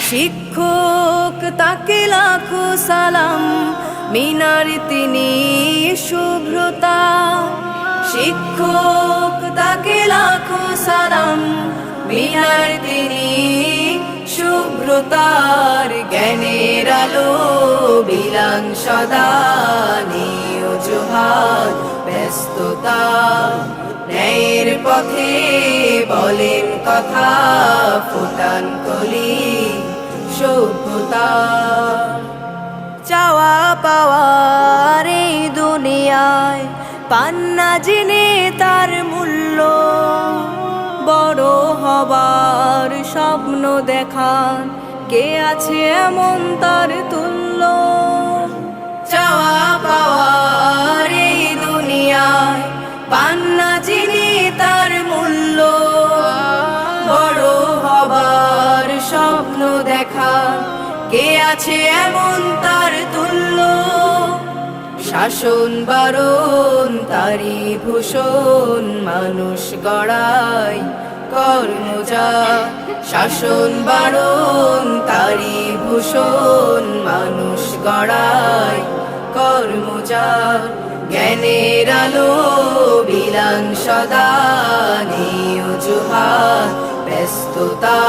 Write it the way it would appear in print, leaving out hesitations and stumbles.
শিক্ষক তাকে লাখো সালাম, মিনার তিনি শুভ্রতা। শিক্ষক তাকে লাখো সালাম, মিনার তিনি শুভ্রতার। জ্ঞানের আলো বিলান সদা, নিয়জহার ব্যস্ততা। ন্যায়ের পথে বলেন কথা, ফুটান কলি সভ্যতা। চাওয়া পাওয়ার এই দুনিয়ায় পান্না জেনে তার মূল্য, বড় হবার স্বপ্ন দেখান কে আছে এমন তার তুল্য। চাওয়া পাওয়ার এই দুনিয়ায় পান্না জেনে তার মূল্য, বড় হবার স্বপ্ন দেখান কে আছে এমন তার তুল্য। শাসন বারণ তারি ভূষণ, মানুষ গড়ায় কর্মজা। শাসন বারণ তারি ভূষণ, মানুষ গড়ায় কর্মজা। জ্ঞানের আলো বিলান সদা, নিয়জহার ব্যস্ততা।